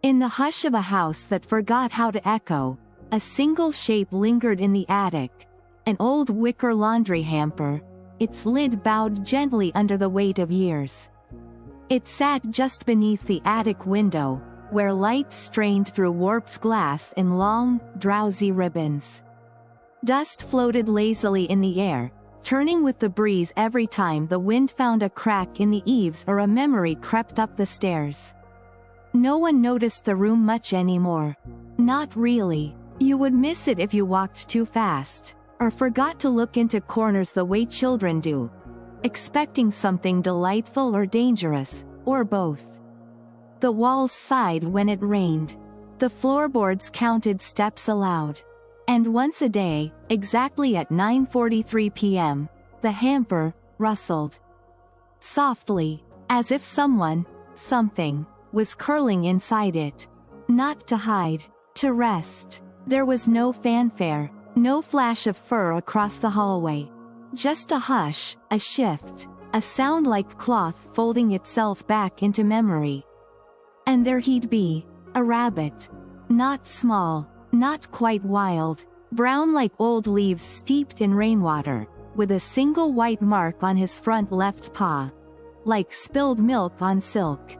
In the hush of a house that forgot how to echo, a single shape lingered in the attic, an old wicker laundry hamper, its lid bowed gently under the weight of years. It sat just beneath the attic window, where light strained through warped glass in long, drowsy ribbons. Dust floated lazily in the air, turning with the breeze every time the wind found a crack in the eaves or a memory crept up the stairs. No one noticed the room much anymore. Not really. You would miss it if you walked too fast, or forgot to look into corners the way children do, expecting something delightful or dangerous, or both. The walls sighed when it rained. The floorboards counted steps aloud. And once a day, exactly at 9:43 p.m., the hamper rustled. Softly, as if someone, something, was curling inside it. Not to hide, to rest. There was no fanfare, no flash of fur across the hallway. Just a hush, a shift, a sound like cloth folding itself back into memory. And there he'd be, a rabbit. Not small, not quite wild, brown like old leaves steeped in rainwater, with a single white mark on his front left paw. Like spilled milk on silk.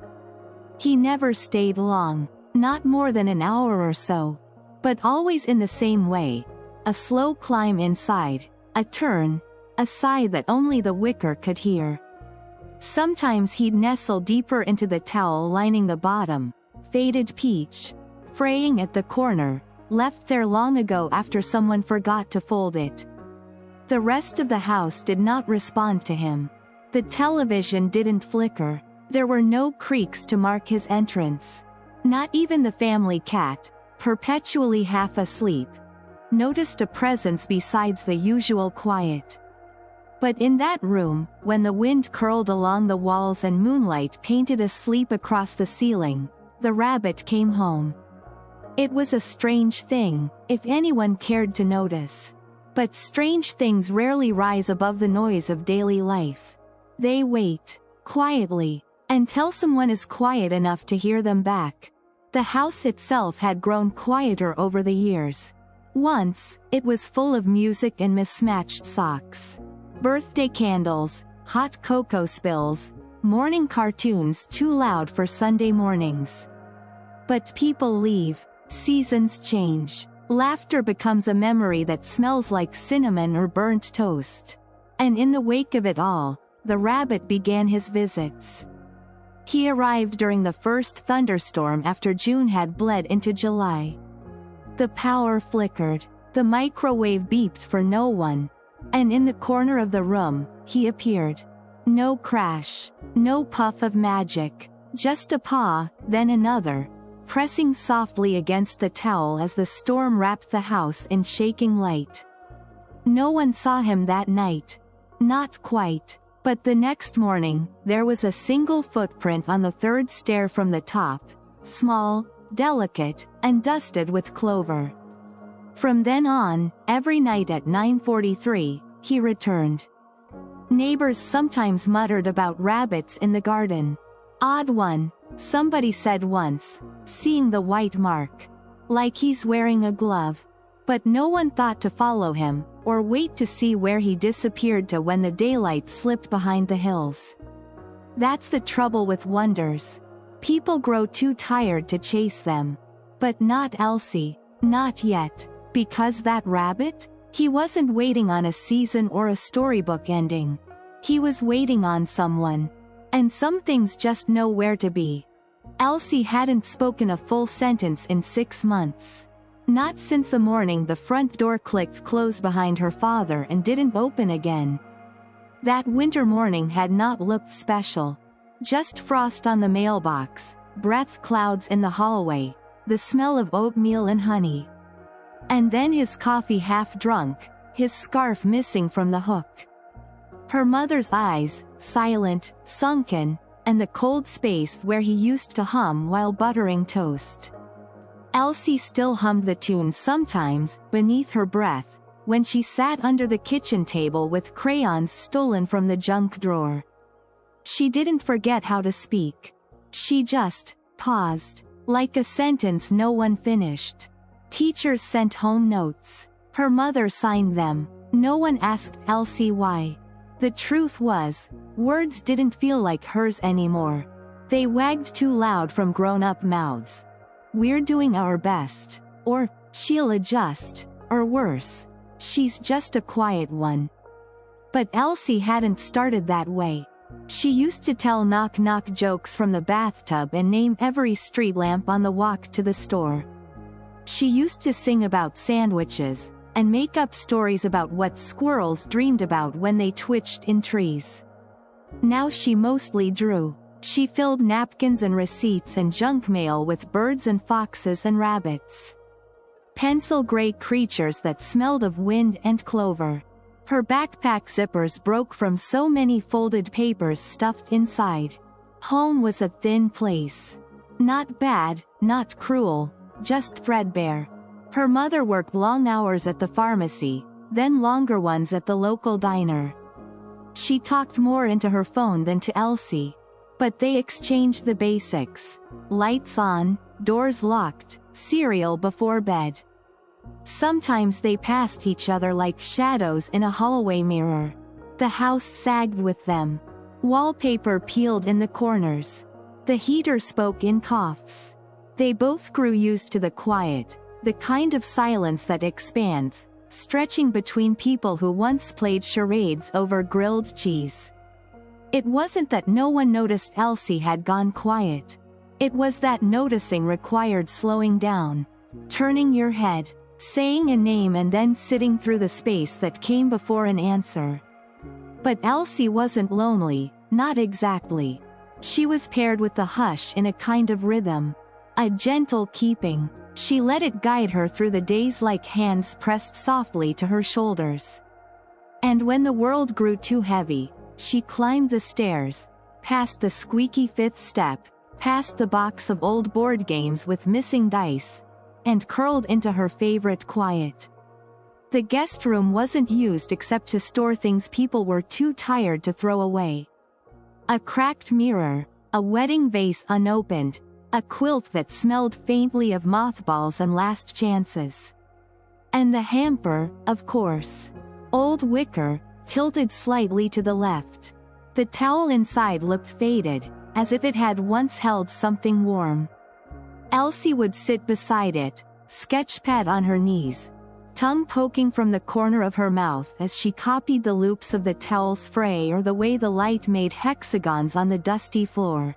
He never stayed long, not more than an hour or so. But always in the same way. A slow climb inside, a turn, a sigh that only the wicker could hear. Sometimes he'd nestle deeper into the towel lining the bottom, faded peach, fraying at the corner, left there long ago after someone forgot to fold it. The rest of the house did not respond to him. The television didn't flicker. There were no creaks to mark his entrance. Not even the family cat, perpetually half asleep, noticed a presence besides the usual quiet. But in that room, when the wind curled along the walls and moonlight painted a sleep across the ceiling, the rabbit came home. It was a strange thing, if anyone cared to notice. But strange things rarely rise above the noise of daily life. They wait, quietly, until someone is quiet enough to hear them back. The house itself had grown quieter over the years. Once, it was full of music and mismatched socks. Birthday candles, hot cocoa spills, morning cartoons too loud for Sunday mornings. But people leave, seasons change. Laughter becomes a memory that smells like cinnamon or burnt toast. And in the wake of it all, the rabbit began his visits. He arrived during the first thunderstorm after June had bled into July. The power flickered, the microwave beeped for no one, and in the corner of the room, he appeared. No crash, no puff of magic, just a paw, then another, pressing softly against the towel as the storm wrapped the house in shaking light. No one saw him that night. Not quite. But the next morning, there was a single footprint on the third stair from the top, small, delicate, and dusted with clover. From then on, every night at 9:43, he returned. Neighbors sometimes muttered about rabbits in the garden. Odd one, somebody said once, seeing the white mark. Like he's wearing a glove. But no one thought to follow him, or wait to see where he disappeared to when the daylight slipped behind the hills. That's the trouble with wonders. People grow too tired to chase them. But not Elsie, not yet. Because that rabbit? He wasn't waiting on a season or a storybook ending. He was waiting on someone. And some things just know where to be. Elsie hadn't spoken a full sentence in 6 months. Not since the morning the front door clicked closed behind her father and didn't open again. That winter morning had not looked special. Just frost on the mailbox, breath clouds in the hallway, the smell of oatmeal and honey. And then his coffee half drunk, his scarf missing from the hook. Her mother's eyes, silent, sunken, and the cold space where he used to hum while buttering toast. Elsie still hummed the tune sometimes, beneath her breath, when she sat under the kitchen table with crayons stolen from the junk drawer. She didn't forget how to speak. She just paused, Like a sentence no one finished. Teachers sent home notes. Her mother signed them. No one asked Elsie why. The truth was, words didn't feel like hers anymore. They wagged too loud from grown-up mouths. We're doing our best. Or, she'll adjust. Or worse, she's just a quiet one. But Elsie hadn't started that way. She used to tell knock-knock jokes from the bathtub and name every street lamp on the walk to the store. She used to sing about sandwiches, and make up stories about what squirrels dreamed about when they twitched in trees. Now she mostly drew. She filled napkins and receipts and junk mail with birds and foxes and rabbits. Pencil-gray creatures that smelled of wind and clover. Her backpack zippers broke from so many folded papers stuffed inside. Home was a thin place. Not bad, not cruel, just threadbare. Her mother worked long hours at the pharmacy, then longer ones at the local diner. She talked more into her phone than to Elsie. But they exchanged the basics. Lights on, doors locked, cereal before bed. Sometimes they passed each other like shadows in a hallway mirror. The house sagged with them. Wallpaper peeled in the corners. The heater spoke in coughs. They both grew used to the quiet, the kind of silence that expands, stretching between people who once played charades over grilled cheese. It wasn't that no one noticed Elsie had gone quiet. It was that noticing required slowing down, turning your head, saying a name and then sitting through the space that came before an answer. But Elsie wasn't lonely, not exactly. She was paired with the hush in a kind of rhythm. A gentle keeping. She let it guide her through the days like hands pressed softly to her shoulders. And when the world grew too heavy, she climbed the stairs, past the squeaky fifth step, past the box of old board games with missing dice, and curled into her favorite quiet. The guest room wasn't used except to store things people were too tired to throw away. A cracked mirror, a wedding vase unopened, a quilt that smelled faintly of mothballs and last chances. And the hamper, of course. Old wicker, tilted slightly to the left. The towel inside looked faded, as if it had once held something warm. Elsie would sit beside it, sketchpad on her knees, tongue poking from the corner of her mouth as she copied the loops of the towel's fray or the way the light made hexagons on the dusty floor.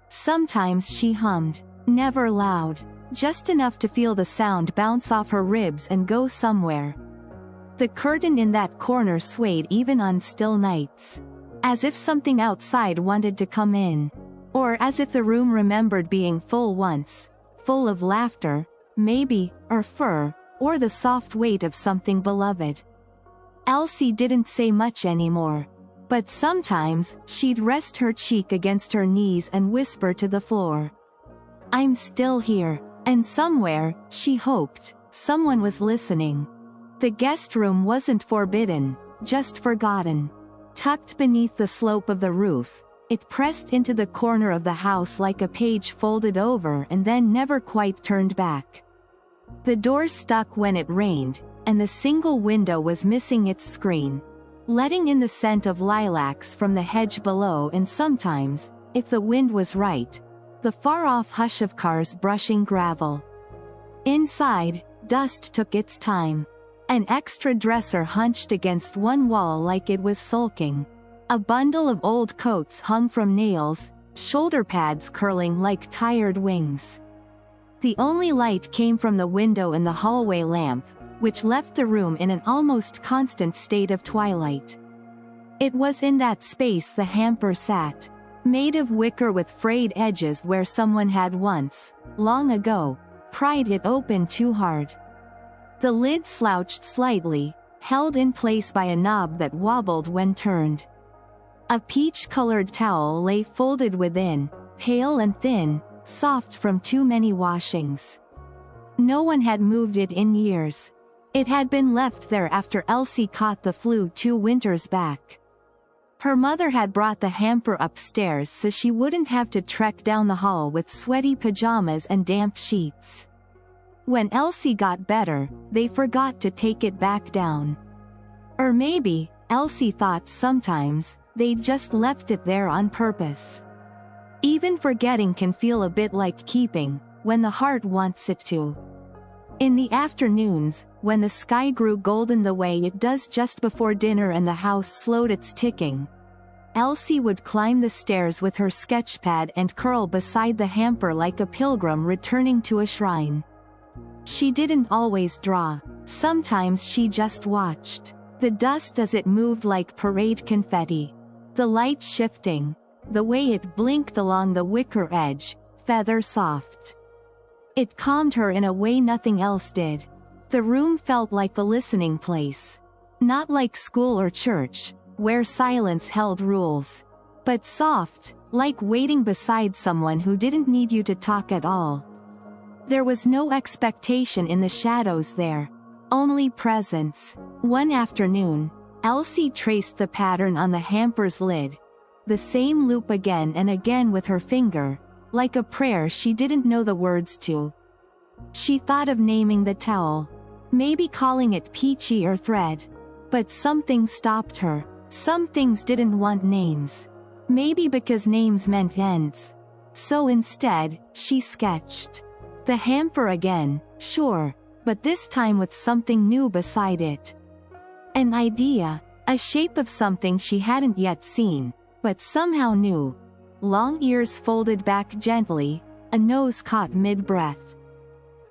Sometimes she hummed, never loud, just enough to feel the sound bounce off her ribs and go somewhere. The curtain in that corner swayed even on still nights. As if something outside wanted to come in. Or as if the room remembered being full once. Full of laughter, maybe, or fur, or the soft weight of something beloved. Elsie didn't say much anymore. But sometimes, she'd rest her cheek against her knees and whisper to the floor. I'm still here. And somewhere, she hoped, someone was listening. The guest room wasn't forbidden, just forgotten. Tucked beneath the slope of the roof, it pressed into the corner of the house like a page folded over and then never quite turned back. The door stuck when it rained, and the single window was missing its screen, letting in the scent of lilacs from the hedge below and sometimes, if the wind was right, the far-off hush of cars brushing gravel. Inside, dust took its time. An extra dresser hunched against one wall like it was sulking. A bundle of old coats hung from nails, shoulder pads curling like tired wings. The only light came from the window and the hallway lamp, which left the room in an almost constant state of twilight. It was in that space the hamper sat, made of wicker with frayed edges where someone had once, long ago, pried it open too hard. The lid slouched slightly, held in place by a knob that wobbled when turned. A peach-colored towel lay folded within, pale and thin, soft from too many washings. No one had moved it in years. It had been left there after Elsie caught the flu 2 winters back. Her mother had brought the hamper upstairs so she wouldn't have to trek down the hall with sweaty pajamas and damp sheets. When Elsie got better, they forgot to take it back down. Or maybe, Elsie thought sometimes, they'd just left it there on purpose. Even forgetting can feel a bit like keeping, when the heart wants it to. In the afternoons, when the sky grew golden the way it does just before dinner and the house slowed its ticking, Elsie would climb the stairs with her sketchpad and curl beside the hamper like a pilgrim returning to a shrine. She didn't always draw. Sometimes she just watched. The dust as it moved like parade confetti. The light shifting. The way it blinked along the wicker edge, feather soft. It calmed her in a way nothing else did. The room felt like a listening place. Not like school or church, where silence held rules. But soft, like waiting beside someone who didn't need you to talk at all. There was no expectation in the shadows there. Only presence. One afternoon, Elsie traced the pattern on the hamper's lid. The same loop again and again with her finger, like a prayer she didn't know the words to. She thought of naming the towel. Maybe calling it Peachy or Thread. But something stopped her. Some things didn't want names. Maybe because names meant ends. So instead, she sketched. The hamper again, sure, but this time with something new beside it. An idea, a shape of something she hadn't yet seen, but somehow knew. Long ears folded back gently, a nose caught mid-breath.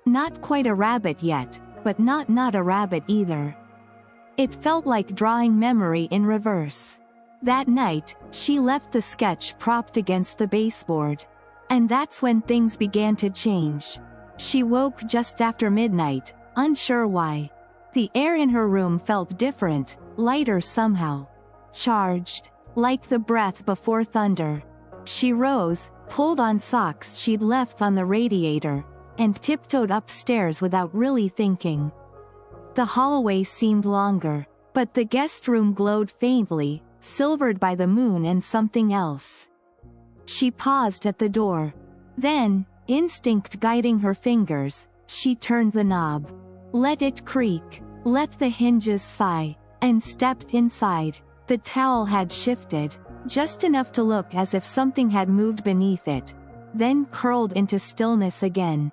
Not quite a rabbit yet, but not a rabbit either. It felt like drawing memory in reverse. That night, she left the sketch propped against the baseboard. And that's when things began to change. She woke just after midnight, unsure why. The air in her room felt different, lighter somehow. Charged, like the breath before thunder. She rose, pulled on socks she'd left on the radiator, and tiptoed upstairs without really thinking. The hallway seemed longer, but the guest room glowed faintly, silvered by the moon and something else. She paused at the door. Then, instinct guiding her fingers, she turned the knob. Let it creak, let the hinges sigh, and stepped inside. The towel had shifted, just enough to look as if something had moved beneath it, then curled into stillness again.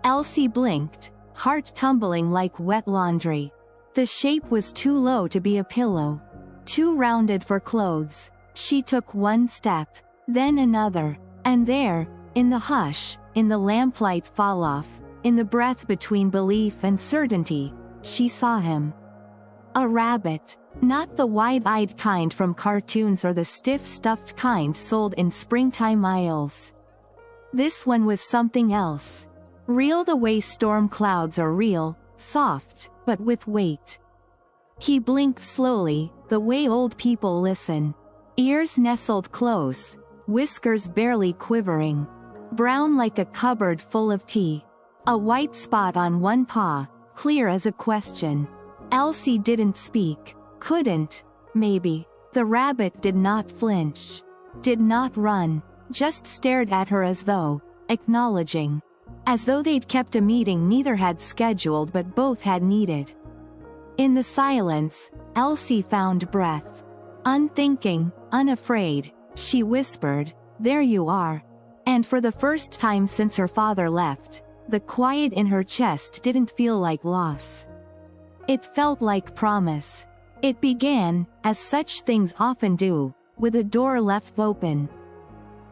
Elsie blinked, heart tumbling like wet laundry. The shape was too low to be a pillow. Too rounded for clothes. She took one step, then another, and there, in the hush, in the lamplight fall-off, in the breath between belief and certainty, she saw him. A rabbit. Not the wide-eyed kind from cartoons or the stiff-stuffed kind sold in springtime aisles. This one was something else. Real the way storm clouds are real, soft, but with weight. He blinked slowly, the way old people listen. Ears nestled close, whiskers barely quivering. Brown like a cupboard full of tea. A white spot on one paw, clear as a question. Elsie didn't speak. Couldn't, maybe. The rabbit did not flinch. Did not run. Just stared at her as though, acknowledging. As though they'd kept a meeting neither had scheduled but both had needed. In the silence, Elsie found breath. Unthinking, unafraid, she whispered, "There you are." And for the first time since her father left, the quiet in her chest didn't feel like loss. It felt like promise. It began, as such things often do, with a door left open.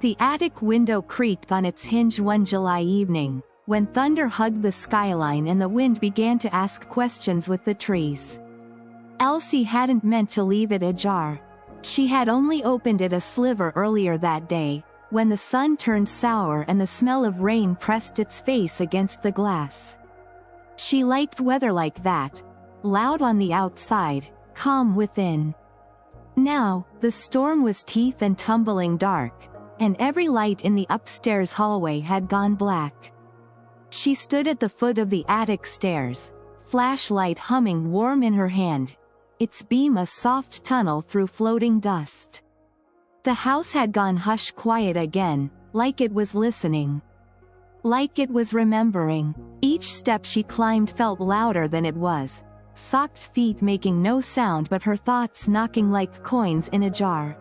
The attic window creaked on its hinge one July evening, when thunder hugged the skyline and the wind began to ask questions with the trees. Elsie hadn't meant to leave it ajar. She had only opened it a sliver earlier that day, when the sun turned sour and the smell of rain pressed its face against the glass. She liked weather like that, loud on the outside, calm within. Now, the storm was teeth and tumbling dark, and every light in the upstairs hallway had gone black. She stood at the foot of the attic stairs, flashlight humming warm in her hand. its beam a soft tunnel through floating dust. The house had gone hush quiet again, like it was listening. Like it was remembering. Each step she climbed felt louder than it was, socked feet making no sound but her thoughts knocking like coins in a jar.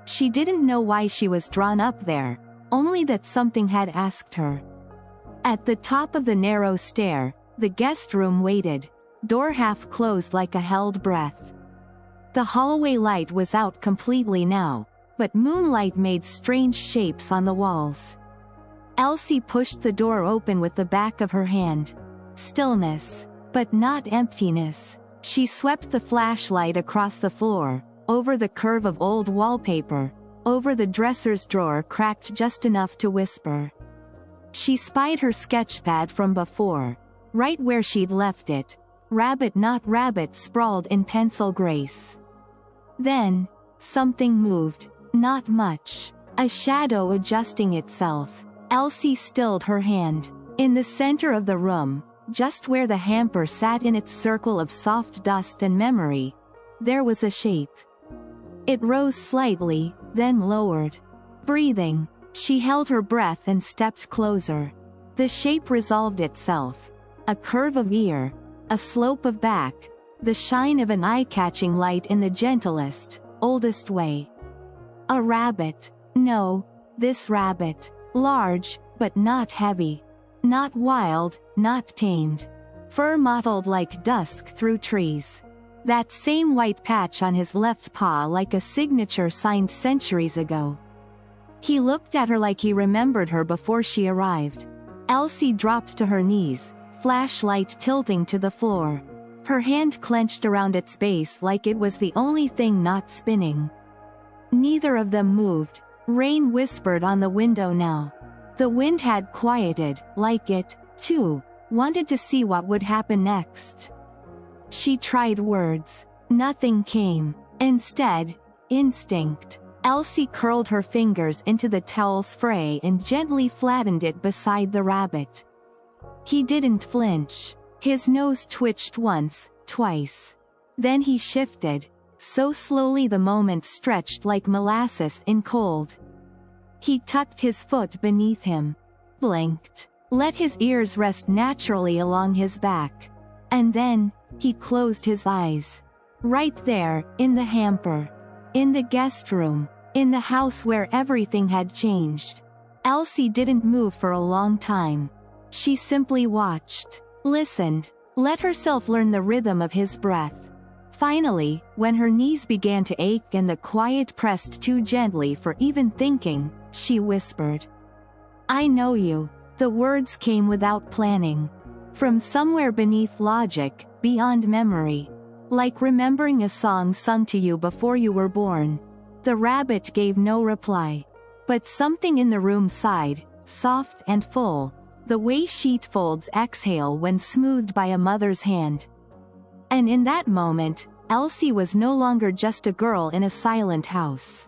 She didn't know why she was drawn up there, only that something had asked her. At the top of the narrow stair, the guest room waited, door half closed like a held breath. The hallway light was out completely now, but moonlight made strange shapes on the walls. Elsie pushed the door open with the back of her hand. Stillness, but not emptiness. She swept the flashlight across the floor, over the curve of old wallpaper, over the dresser's drawer cracked just enough to whisper. She spied her sketchpad from before, right where she'd left it, rabbit not rabbit sprawled in pencil grace. Then, something moved, not much, a shadow adjusting itself. Elsie stilled her hand. In the center of the room, just where the hamper sat in its circle of soft dust and memory, there was a shape. It rose slightly, then lowered. Breathing, she held her breath and stepped closer. The shape resolved itself. A curve of ear, a slope of back, the shine of an eye-catching light in the gentlest, oldest way. A rabbit. No, this rabbit. Large, but not heavy. Not wild, not tamed. Fur mottled like dusk through trees. That same white patch on his left paw like a signature signed centuries ago. He looked at her like he remembered her before she arrived. Elsie dropped to her knees, flashlight tilting to the floor. Her hand clenched around its base like it was the only thing not spinning. Neither of them moved. Rain whispered on the window now. The wind had quieted, like it, too, wanted to see what would happen next. She tried words. Nothing came. Instead, instinct. Elsie curled her fingers into the towel's fray and gently flattened it beside the rabbit. He didn't flinch. His nose twitched once, twice. Then he shifted, so slowly the moment stretched like molasses in cold. He tucked his foot beneath him, blinked, let his ears rest naturally along his back. And then, he closed his eyes. Right there, in the hamper. In the guest room. In the house where everything had changed. Elsie didn't move for a long time. She simply watched, listened, let herself learn the rhythm of his breath. Finally, when her knees began to ache and the quiet pressed too gently for even thinking, she whispered, "I know you." The words came without planning. From somewhere beneath logic, beyond memory. Like remembering a song sung to you before you were born. The rabbit gave no reply. But something in the room sighed, soft and full, the way sheet folds exhale when smoothed by a mother's hand. And in that moment, Elsie was no longer just a girl in a silent house.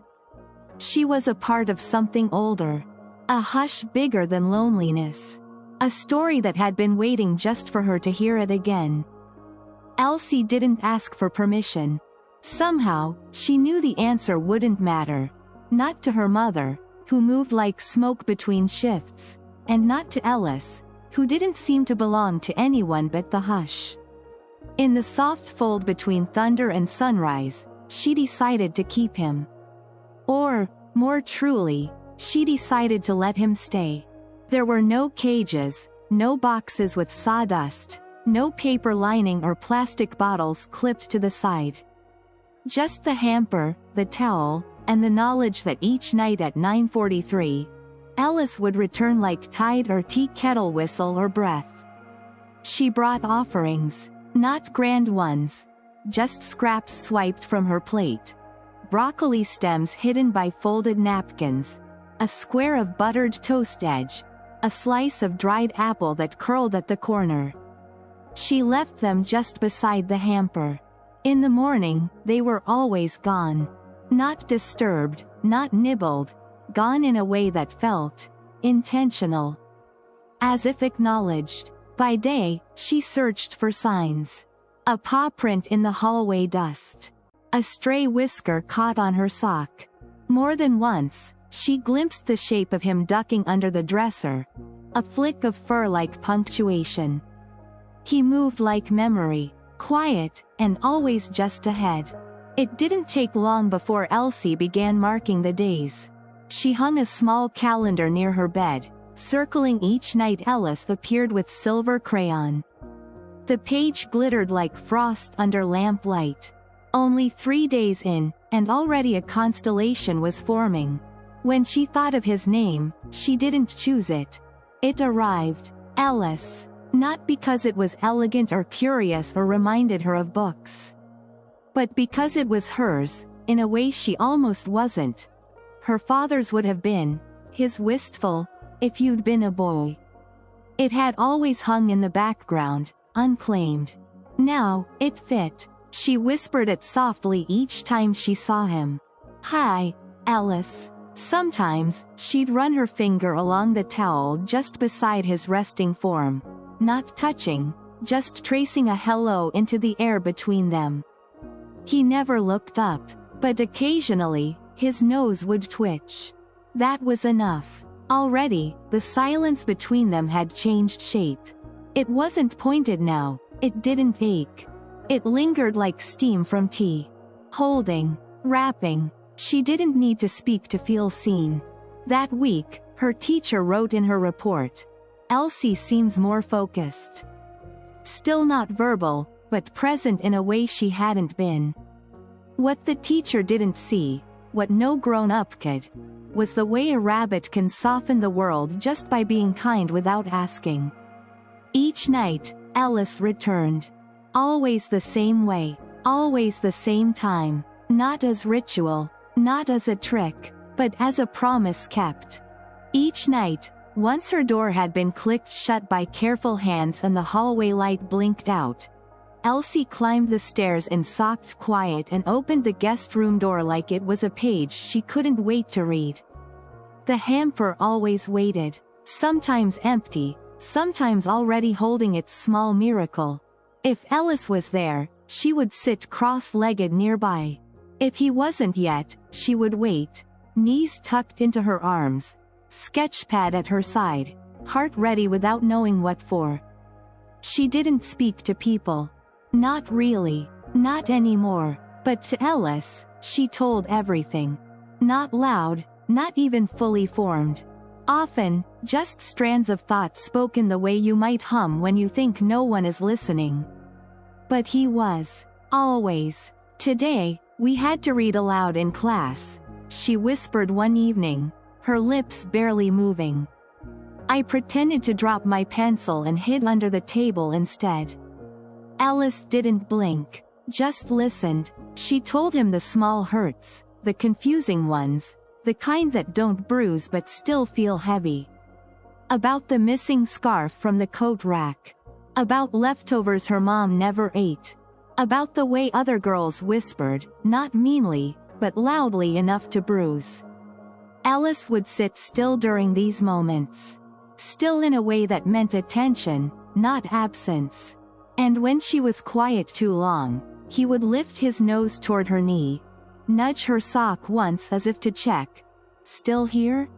She was a part of something older. A hush bigger than loneliness. A story that had been waiting just for her to hear it again. Elsie didn't ask for permission. Somehow, she knew the answer wouldn't matter. Not to her mother, who moved like smoke between shifts, and not to Ellis, who didn't seem to belong to anyone but the hush. In the soft fold between thunder and sunrise, she decided to keep him. Or, more truly, she decided to let him stay. There were no cages, no boxes with sawdust, no paper lining or plastic bottles clipped to the side. Just the hamper, the towel, and the knowledge that each night at 9:43, Ellis would return like tide or tea kettle whistle or breath. She brought offerings. Not grand ones. Just scraps swiped from her plate. Broccoli stems hidden by folded napkins. A square of buttered toast edge. A slice of dried apple that curled at the corner. She left them just beside the hamper. In the morning, they were always gone. Not disturbed, not nibbled. Gone in a way that felt intentional. As if acknowledged. By day, she searched for signs. A paw print in the hallway dust. A stray whisker caught on her sock. More than once, she glimpsed the shape of him ducking under the dresser. A flick of fur like punctuation. He moved like memory, quiet, and always just ahead. It didn't take long before Elsie began marking the days. She hung a small calendar near her bed, circling each night Ellis appeared with silver crayon. The page glittered like frost under lamplight. Only 3 days in, and already a constellation was forming. When she thought of his name, she didn't choose it. It arrived. Ellis. Not because it was elegant or curious or reminded her of books. But because it was hers, in a way she almost wasn't. Her father's would have been, his wistful, if you'd been a boy. It had always hung in the background, unclaimed. Now, it fit. She whispered it softly each time she saw him. "Hi, Ellis." Sometimes, she'd run her finger along the towel just beside his resting form. Not touching, just tracing a hello into the air between them. He never looked up, but occasionally, his nose would twitch. That was enough. Already, the silence between them had changed shape. It wasn't pointed now, it didn't ache. It lingered like steam from tea. Holding, wrapping. She didn't need to speak to feel seen. That week, her teacher wrote in her report, "Elsie seems more focused." Still not verbal, but present in a way she hadn't been. What the teacher didn't see, what no grown-up could, was the way a rabbit can soften the world just by being kind without asking. Each night, Ellis returned. Always the same way, always the same time, not as ritual, not as a trick, but as a promise kept. Each night, once her door had been clicked shut by careful hands and the hallway light blinked out, Elsie climbed the stairs in soft quiet and opened the guest room door like it was a page she couldn't wait to read. The hamper always waited, sometimes empty, sometimes already holding its small miracle. If Ellis was there, she would sit cross-legged nearby. If he wasn't yet, she would wait, knees tucked into her arms, sketchpad at her side, heart ready without knowing what for. She didn't speak to people. Not really, not anymore, but to Ellis, she told everything. Not loud, not even fully formed. Often, just strands of thought spoken the way you might hum when you think no one is listening. But he was. Always. "Today, we had to read aloud in class," she whispered one evening, her lips barely moving. I pretended to drop my pencil and hid under the table instead. Ellis didn't blink, just listened. She told him the small hurts, the confusing ones, the kind that don't bruise but still feel heavy. About the missing scarf from the coat rack. About leftovers her mom never ate. About the way other girls whispered, not meanly, but loudly enough to bruise. Ellis would sit still during these moments. Still in a way that meant attention, not absence. And when she was quiet too long, he would lift his nose toward her knee, nudge her sock once as if to check. "Still here?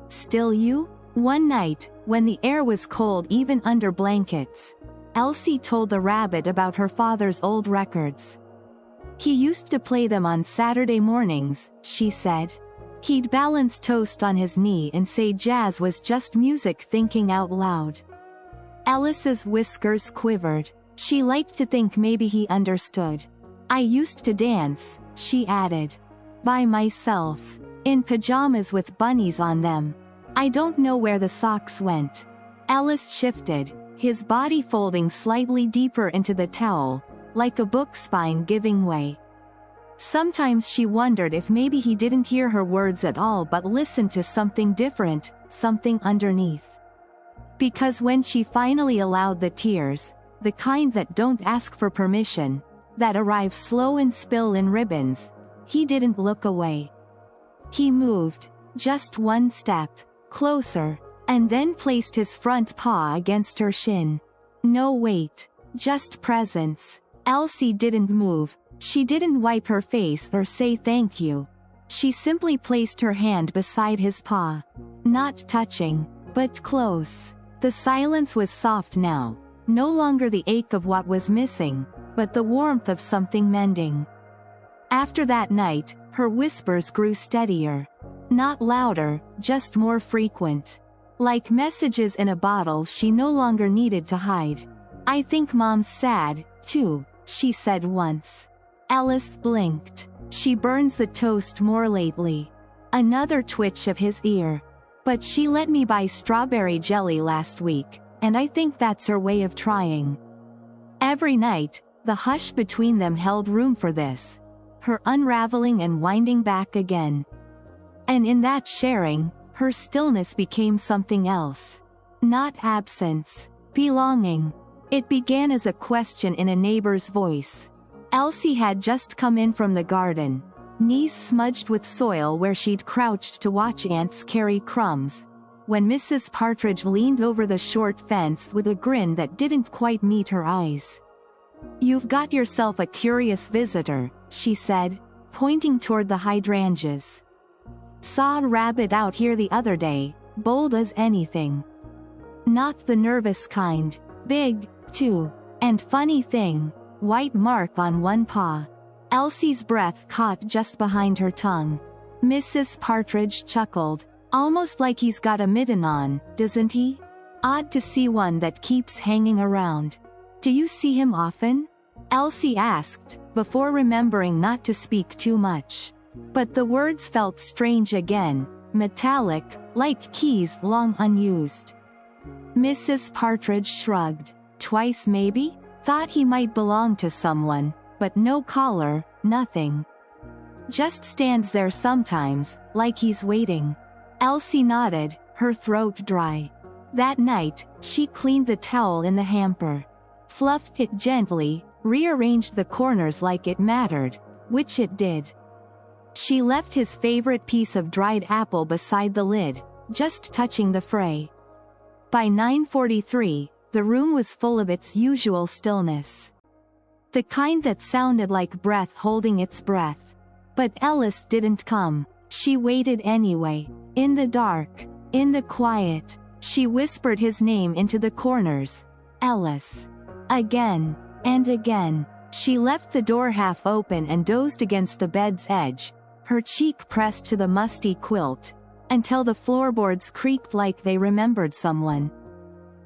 Still you?" One night, when the air was cold even under blankets, Elsie told the rabbit about her father's old records. He used to play them on Saturday mornings, she said. He'd balance toast on his knee and say jazz was just music thinking out loud. Ellis's whiskers quivered. She liked to think maybe he understood. "I used to dance," she added. "By myself. In pajamas with bunnies on them. I don't know where the socks went." Ellis shifted, his body folding slightly deeper into the towel, like a book spine giving way. Sometimes she wondered if maybe he didn't hear her words at all but listened to something different, something underneath. Because when she finally allowed the tears, the kind that don't ask for permission, that arrive slow and spill in ribbons, he didn't look away. He moved, just one step, closer, and then placed his front paw against her shin. No weight, just presence. Elsie didn't move. She didn't wipe her face or say thank you. She simply placed her hand beside his paw. Not touching, but close. The silence was soft now. No longer the ache of what was missing, but the warmth of something mending. After that night, her whispers grew steadier. Not louder, just more frequent. Like messages in a bottle she no longer needed to hide. "I think Mom's sad, too," she said once. Alice blinked. "She burns the toast more lately." Another twitch of his ear. "But she let me buy strawberry jelly last week, and I think that's her way of trying." Every night, the hush between them held room for this. Her unraveling and winding back again. And in that sharing, her stillness became something else. Not absence. Belonging. It began as a question in a neighbor's voice. Elsie had just come in from the garden, knees smudged with soil where she'd crouched to watch ants carry crumbs, when Mrs. Partridge leaned over the short fence with a grin that didn't quite meet her eyes. "You've got yourself a curious visitor," she said, pointing toward the hydrangeas. "Saw a rabbit out here the other day, bold as anything. Not the nervous kind. Big, too. And funny thing, white mark on one paw." Elsie's breath caught just behind her tongue. Mrs. Partridge chuckled. "Almost like he's got a mitten on, doesn't he? Odd to see one that keeps hanging around." "Do you see him often?" Elsie asked, before remembering not to speak too much. But the words felt strange again, metallic, like keys long unused. Mrs. Partridge shrugged. "Twice maybe? Thought he might belong to someone, but no collar, nothing. Just stands there sometimes, like he's waiting." Elsie nodded, her throat dry. That night, she cleaned the towel in the hamper. Fluffed it gently, rearranged the corners like it mattered, which it did. She left his favorite piece of dried apple beside the lid, just touching the fray. By 9:43, the room was full of its usual stillness. The kind that sounded like breath holding its breath. But Ellis didn't come. She waited anyway. In the dark, in the quiet, she whispered his name into the corners. Ellis. Again, and again. She left the door half open and dozed against the bed's edge, her cheek pressed to the musty quilt, until the floorboards creaked like they remembered someone.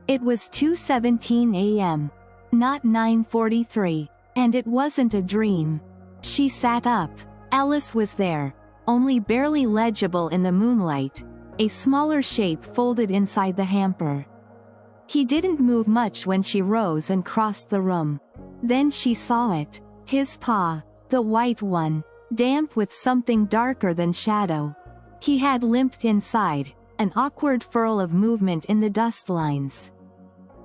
It was 2:17 a.m. Not 9:43, and it wasn't a dream. She sat up. Ellis was there, only barely legible in the moonlight, a smaller shape folded inside the hamper. He didn't move much when she rose and crossed the room. Then she saw it, his paw, the white one, damp with something darker than shadow. He had limped inside, an awkward furl of movement in the dust lines.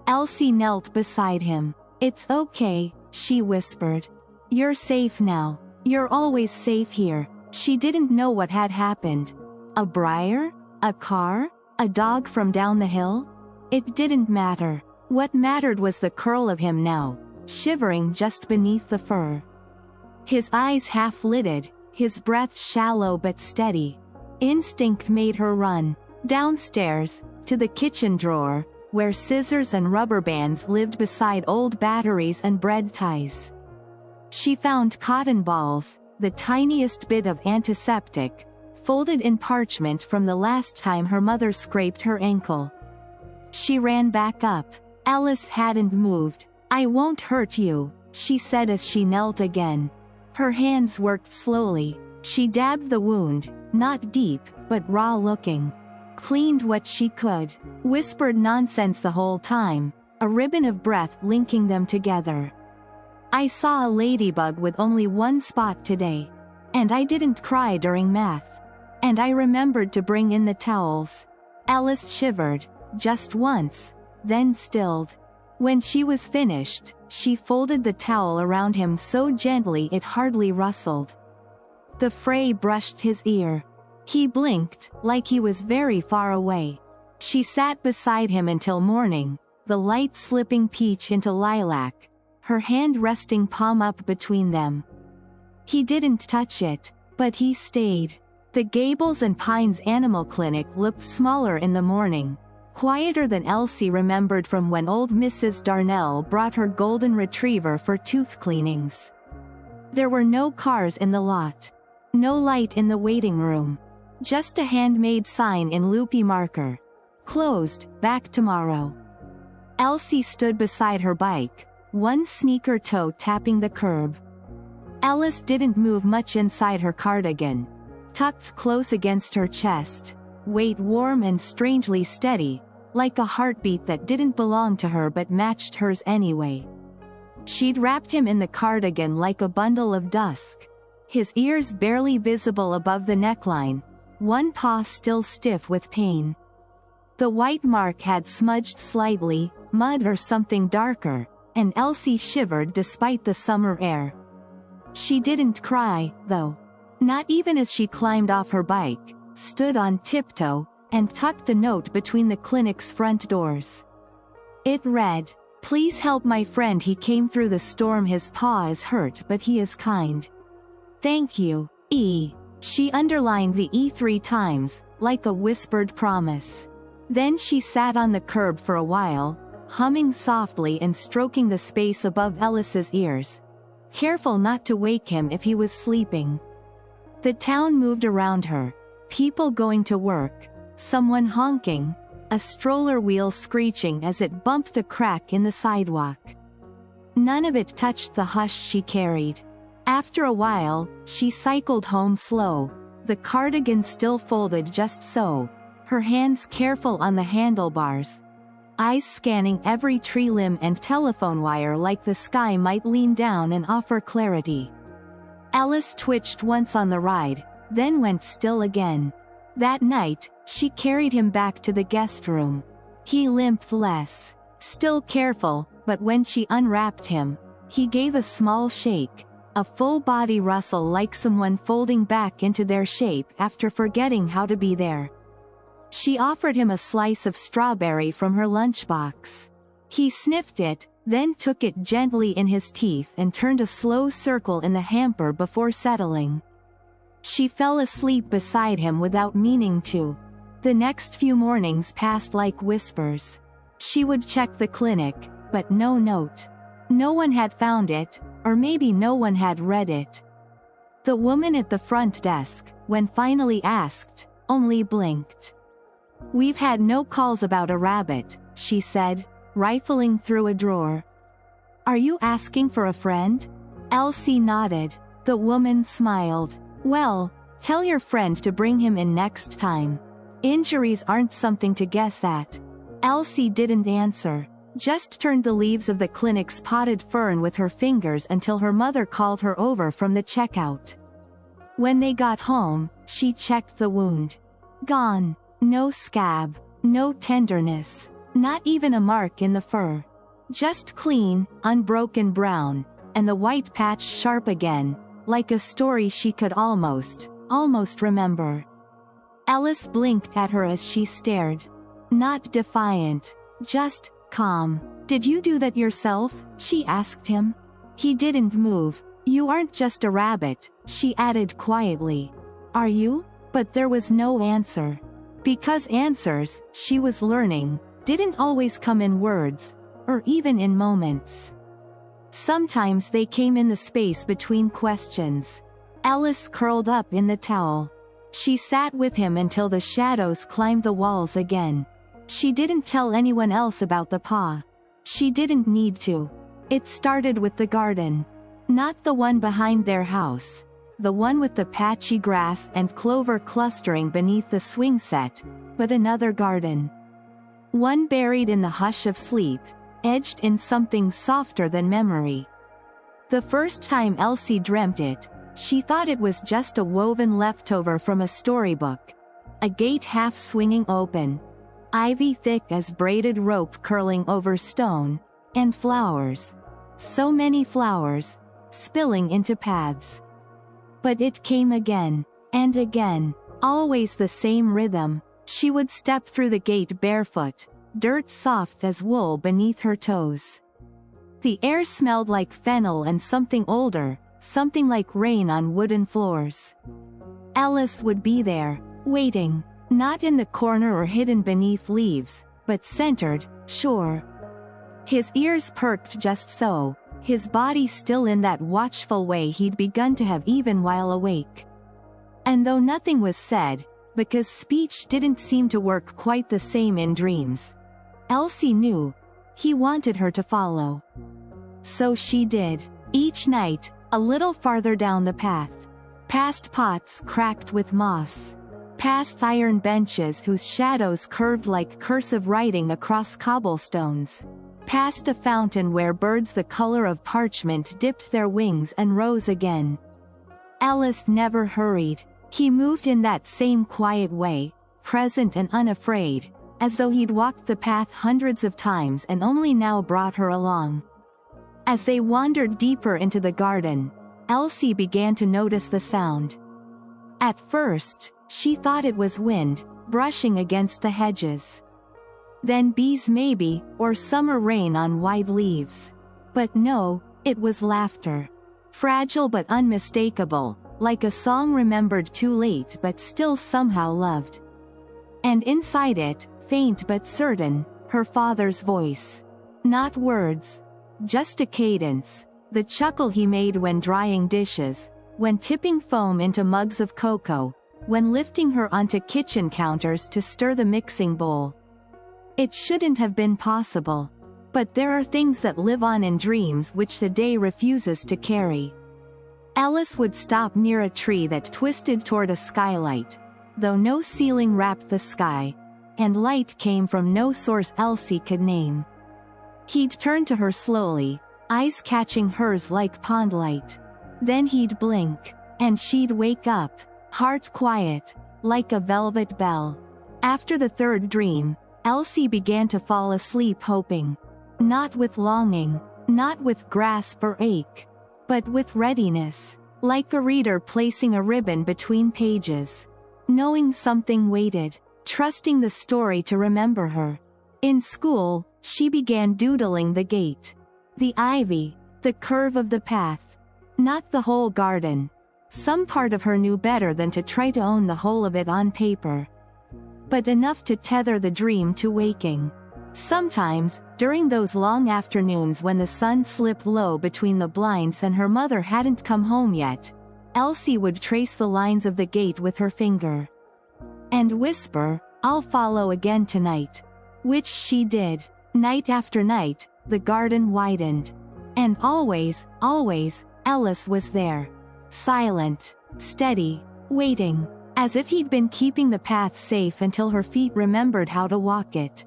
Elsie knelt beside him. "It's okay," she whispered. "You're safe now. You're always safe here." She didn't know what had happened. A briar? A car? A dog from down the hill? It didn't matter. What mattered was the curl of him now, shivering just beneath the fur. His eyes half-lidded, his breath shallow but steady. Instinct made her run. Downstairs, to the kitchen drawer, where scissors and rubber bands lived beside old batteries and bread ties. She found cotton balls, the tiniest bit of antiseptic, folded in parchment from the last time her mother scraped her ankle. She ran back up. Alice hadn't moved. "I won't hurt you," she said as she knelt again. Her hands worked slowly. She dabbed the wound, not deep, but raw-looking. Cleaned what she could. Whispered nonsense the whole time, a ribbon of breath linking them together. "I saw a ladybug with only one spot today. And I didn't cry during math. And I remembered to bring in the towels." Alice shivered, just once, then stilled. When she was finished, she folded the towel around him so gently it hardly rustled. The fray brushed his ear. He blinked, like he was very far away. She sat beside him until morning, the light slipping peach into lilac, her hand resting palm up between them. He didn't touch it, but he stayed. The Gables and Pines Animal Clinic looked smaller in the morning, quieter than Elsie remembered from when old Mrs. Darnell brought her golden retriever for tooth cleanings. There were no cars in the lot. No light in the waiting room. Just a handmade sign in loopy marker. Closed, back tomorrow. Elsie stood beside her bike, one sneaker toe tapping the curb. Alice didn't move much inside her cardigan, tucked close against her chest, weight warm and strangely steady, like a heartbeat that didn't belong to her but matched hers anyway. She'd wrapped him in the cardigan like a bundle of dusk, his ears barely visible above the neckline, one paw still stiff with pain. The white mark had smudged slightly, mud or something darker, and Elsie shivered despite the summer air. She didn't cry, though. Not even as she climbed off her bike, stood on tiptoe, and tucked a note between the clinic's front doors. It read, "Please help my friend, he came through the storm, his paw is hurt but he is kind. Thank you, E." She underlined the E 3 times, like a whispered promise. Then she sat on the curb for a while, humming softly and stroking the space above Ellis's ears, careful not to wake him if he was sleeping. The town moved around her, people going to work, someone honking, a stroller wheel screeching as it bumped a crack in the sidewalk. None of it touched the hush she carried. After a while, she cycled home slow, the cardigan still folded just so, her hands careful on the handlebars, eyes scanning every tree limb and telephone wire like the sky might lean down and offer clarity. Alice twitched once on the ride, then went still again. That night, she carried him back to the guest room. He limped less, still careful, but when she unwrapped him, he gave a small shake, a full-body rustle like someone folding back into their shape after forgetting how to be there. She offered him a slice of strawberry from her lunchbox. He sniffed it, then took it gently in his teeth and turned a slow circle in the hamper before settling. She fell asleep beside him without meaning to. The next few mornings passed like whispers. She would check the clinic, but no note. No one had found it, or maybe no one had read it. The woman at the front desk, when finally asked, only blinked. "We've had no calls about a rabbit," she said, rifling through a drawer. "Are you asking for a friend?" Elsie nodded. The woman smiled. "Well, tell your friend to bring him in next time. Injuries aren't something to guess at." Elsie didn't answer, just turned the leaves of the clinic's potted fern with her fingers until her mother called her over from the checkout. When they got home, she checked the wound. Gone. No scab, no tenderness, not even a mark in the fur. Just clean, unbroken brown, and the white patch sharp again, like a story she could almost remember. Alice blinked at her as she stared. Not defiant, just calm. "Did you do that yourself?" she asked him. He didn't move. "You aren't just a rabbit," she added quietly. "Are you?" But there was no answer. Because answers, she was learning, didn't always come in words, or even in moments. Sometimes they came in the space between questions. Alice curled up in the towel. She sat with him until the shadows climbed the walls again. She didn't tell anyone else about the paw. She didn't need to. It started with the garden. Not the one behind their house. The one with the patchy grass and clover clustering beneath the swing set, but another garden. One buried in the hush of sleep, edged in something softer than memory. The first time Elsie dreamt it, she thought it was just a woven leftover from a storybook. A gate half swinging open, ivy thick as braided rope curling over stone, and flowers. So many flowers, spilling into paths. But it came again, and again, always the same rhythm. She would step through the gate barefoot, dirt soft as wool beneath her toes. The air smelled like fennel and something older, something like rain on wooden floors. Alice would be there, waiting, not in the corner or hidden beneath leaves, but centered, sure. His ears perked just so, his body still in that watchful way he'd begun to have even while awake. And though nothing was said, because speech didn't seem to work quite the same in dreams, Elsie knew, he wanted her to follow. So she did. Each night, a little farther down the path. Past pots cracked with moss. Past iron benches whose shadows curved like cursive writing across cobblestones. Past a fountain where birds the color of parchment dipped their wings and rose again. Alice never hurried. He moved in that same quiet way, present and unafraid, as though he'd walked the path hundreds of times and only now brought her along. As they wandered deeper into the garden, Elsie began to notice the sound. At first, she thought it was wind, brushing against the hedges. Then bees maybe, or summer rain on wide leaves. But no, it was laughter. Fragile but unmistakable, like a song remembered too late but still somehow loved. And inside it, faint but certain, her father's voice. Not words. Just a cadence, the chuckle he made when drying dishes, when tipping foam into mugs of cocoa, when lifting her onto kitchen counters to stir the mixing bowl. It shouldn't have been possible. But there are things that live on in dreams which the day refuses to carry. Alice would stop near a tree that twisted toward a skylight, though no ceiling wrapped the sky, and light came from no source Elsie could name. He'd turn to her slowly, eyes catching hers like pond light. Then he'd blink, and she'd wake up, heart quiet, like a velvet bell. After the third dream, Elsie began to fall asleep hoping. Not with longing, not with grasp or ache, but with readiness, like a reader placing a ribbon between pages. Knowing something waited, trusting the story to remember her. In school, she began doodling the gate. The ivy, the curve of the path. Not the whole garden. Some part of her knew better than to try to own the whole of it on paper. But enough to tether the dream to waking. Sometimes, during those long afternoons when the sun slipped low between the blinds and her mother hadn't come home yet, Elsie would trace the lines of the gate with her finger. And whisper, "I'll follow again tonight." Which she did. Night after night, the garden widened. And always, Alice was there. Silent, steady, waiting, as if he'd been keeping the path safe until her feet remembered how to walk it.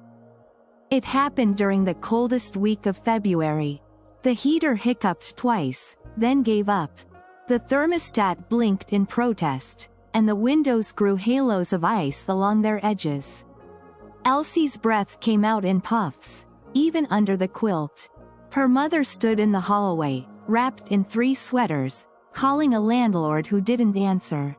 It happened during the coldest week of February. The heater hiccuped twice, then gave up. The thermostat blinked in protest, and the windows grew halos of ice along their edges. Elsie's breath came out in puffs, even under the quilt. Her mother stood in the hallway, wrapped in 3 sweaters, calling a landlord who didn't answer.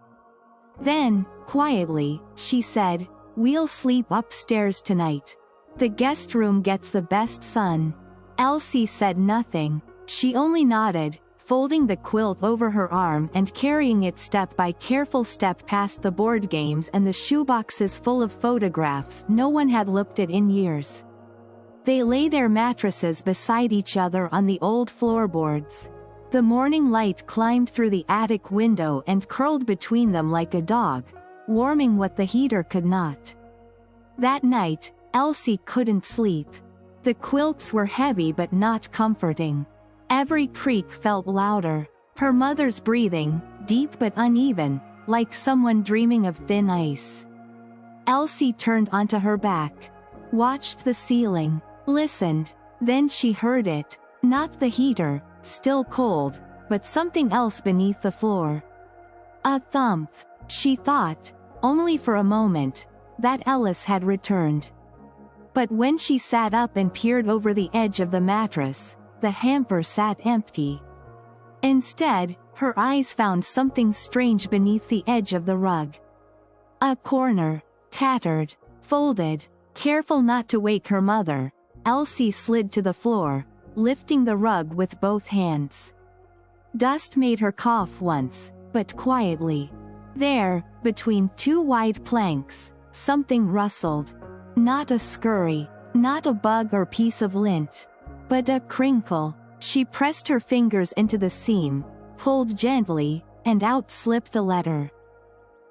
Then, quietly, she said, "We'll sleep upstairs tonight. The guest room gets the best sun." Elsie said nothing. She only nodded, folding the quilt over her arm and carrying it step by careful step past the board games and the shoeboxes full of photographs no one had looked at in years. They lay their mattresses beside each other on the old floorboards. The morning light climbed through the attic window and curled between them like a dog, warming what the heater could not. That night, Elsie couldn't sleep. The quilts were heavy but not comforting. Every creak felt louder. Her mother's breathing, deep but uneven, like someone dreaming of thin ice. Elsie turned onto her back, watched the ceiling, listened. Then she heard it. Not the heater, still cold, but something else beneath the floor. A thump. She thought, only for a moment, that Alice had returned. But when she sat up and peered over the edge of the mattress, the hamper sat empty. Instead, her eyes found something strange beneath the edge of the rug. A corner, tattered, folded. Careful not to wake her mother, Elsie slid to the floor, lifting the rug with both hands. Dust made her cough once, but quietly. There, between two wide planks, something rustled. Not a scurry, not a bug or piece of lint, but a crinkle. She pressed her fingers into the seam, pulled gently, and out slipped a letter.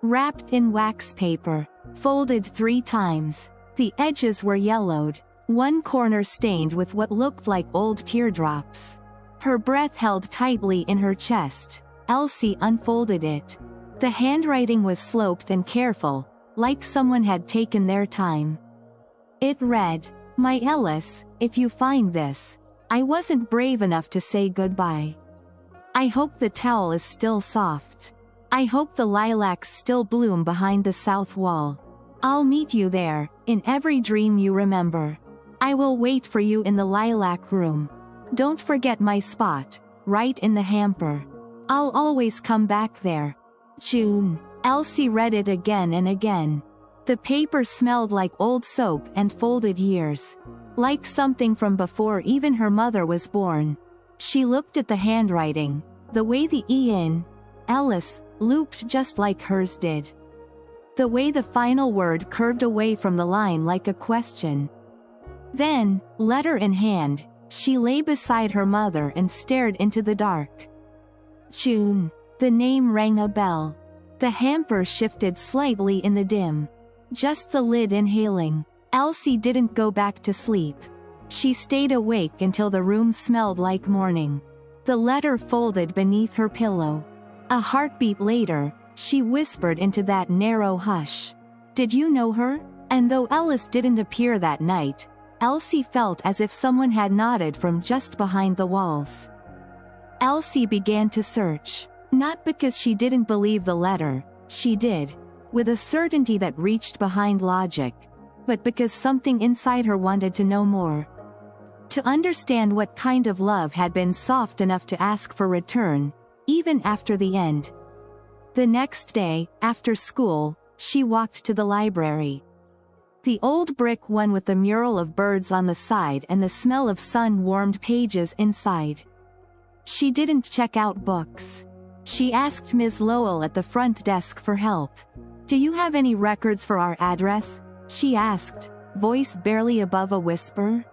Wrapped in wax paper, folded 3 times. The edges were yellowed, one corner stained with what looked like old teardrops. Her breath held tightly in her chest. Elsie unfolded it. The handwriting was sloped and careful, like someone had taken their time. It read, "My Ellis, if you find this, I wasn't brave enough to say goodbye. I hope the towel is still soft. I hope the lilacs still bloom behind the south wall. I'll meet you there, in every dream you remember. I will wait for you in the lilac room. Don't forget my spot, right in the hamper. I'll always come back there. June." Elsie read it again and again. The paper smelled like old soap and folded years. Like something from before even her mother was born. She looked at the handwriting, the way the E in Ellis looped just like hers did. The way the final word curved away from the line like a question. Then, letter in hand, she lay beside her mother and stared into the dark. June. The name rang a bell. The hamper shifted slightly in the dim. Just the lid inhaling. Elsie didn't go back to sleep. She stayed awake until the room smelled like morning. The letter folded beneath her pillow. A heartbeat later, she whispered into that narrow hush. "Did you know her?" And though Ellis didn't appear that night, Elsie felt as if someone had nodded from just behind the walls. Elsie began to search. Not because she didn't believe the letter, she did, with a certainty that reached behind logic, but because something inside her wanted to know more. To understand what kind of love had been soft enough to ask for return, even after the end. The next day, after school, she walked to the library. The old brick one with the mural of birds on the side and the smell of sun-warmed pages inside. She didn't check out books. She asked Ms. Lowell at the front desk for help. "Do you have any records for our address?" she asked, voice barely above a whisper.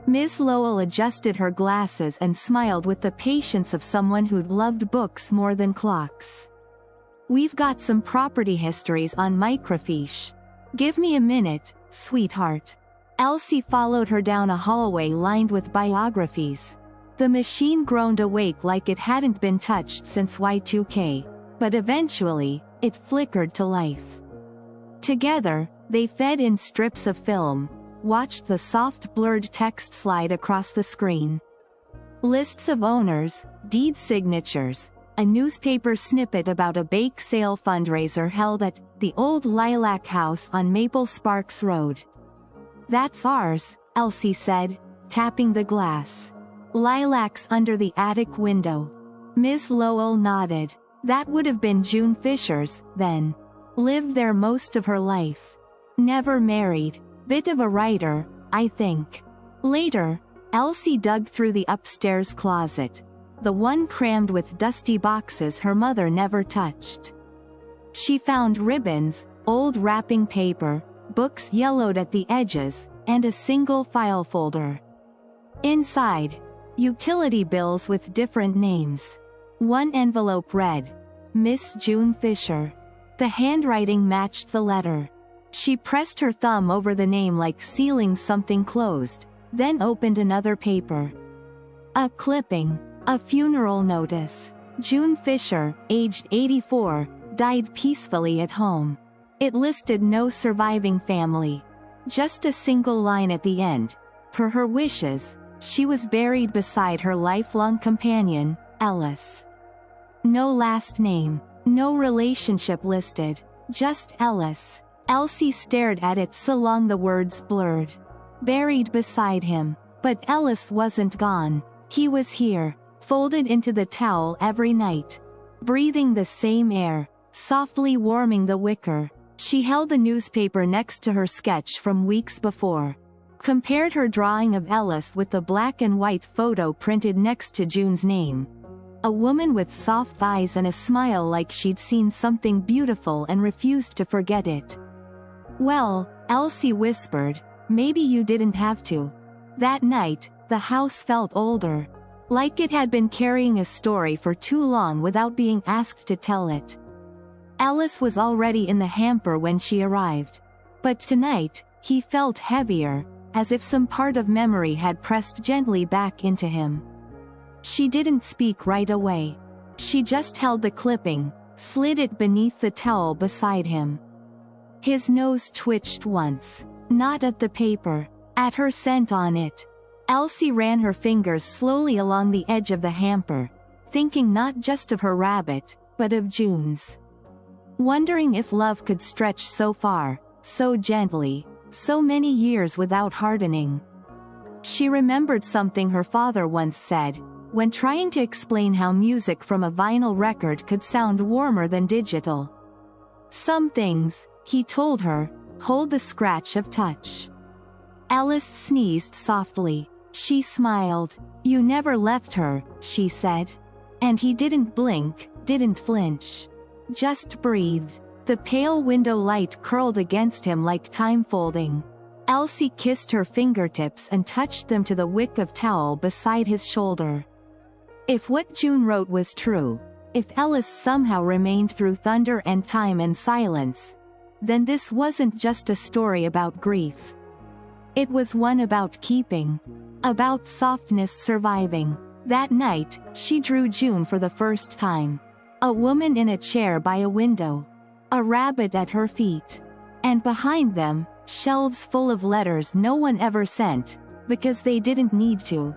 Ms. Lowell adjusted her glasses and smiled with the patience of someone who'd loved books more than clocks. "We've got some property histories on microfiche. Give me a minute, sweetheart." Elsie followed her down a hallway lined with biographies. The machine groaned awake like it hadn't been touched since Y2K, but eventually, it flickered to life. Together, they fed in strips of film, watched the soft blurred text slide across the screen. Lists of owners, deed signatures, a newspaper snippet about a bake sale fundraiser held at the old Lilac House on Maple Sparks Road. "That's ours," Elsie said, tapping the glass. "Lilacs under the attic window." Ms. Lowell nodded. "That would have been June Fisher's, then. Lived there most of her life. Never married. Bit of a writer, I think." Later, Elsie dug through the upstairs closet, the one crammed with dusty boxes her mother never touched. She found ribbons, old wrapping paper, books yellowed at the edges, and a single file folder. Inside, utility bills with different names. One envelope read, "Miss June Fisher." The handwriting matched the letter. She pressed her thumb over the name like sealing something closed, then opened another paper. A clipping. A funeral notice. June Fisher, aged 84, died peacefully at home. It listed no surviving family. Just a single line at the end. Per her wishes, she was buried beside her lifelong companion, Ellis. No last name. No relationship listed. Just Ellis. Elsie stared at it so long the words blurred. Buried beside him. But Ellis wasn't gone. He was here, folded into the towel every night. Breathing the same air, softly warming the wicker. She held the newspaper next to her sketch from weeks before. compared her drawing of Ellis with the black and white photo printed next to June's name. A woman with soft eyes and a smile like she'd seen something beautiful and refused to forget it. "Well," Elsie whispered, "maybe you didn't have to." That night, the house felt older. Like it had been carrying a story for too long without being asked to tell it. Ellis was already in the hamper when she arrived. But tonight, he felt heavier, as if some part of memory had pressed gently back into him. She didn't speak right away. She just held the clipping, slid it beneath the towel beside him. His nose twitched once. Not at the paper, at her scent on it. Elsie ran her fingers slowly along the edge of the hamper, thinking not just of her rabbit, but of June's. Wondering if love could stretch so far, so gently, so many years without hardening. She remembered something her father once said, when trying to explain how music from a vinyl record could sound warmer than digital. "Some things," he told her, "hold the scratch of touch." Ellis sneezed softly. She smiled. "You never left her," she said. And he didn't blink, didn't flinch. Just breathed. The pale window light curled against him like time folding. Elsie kissed her fingertips and touched them to the wick of towel beside his shoulder. If what June wrote was true, if Ellis somehow remained through thunder and time and silence, then this wasn't just a story about grief. It was one about keeping. About softness surviving. That night, she drew June for the first time. A woman in a chair by a window. A rabbit at her feet. And behind them, shelves full of letters no one ever sent, because they didn't need to.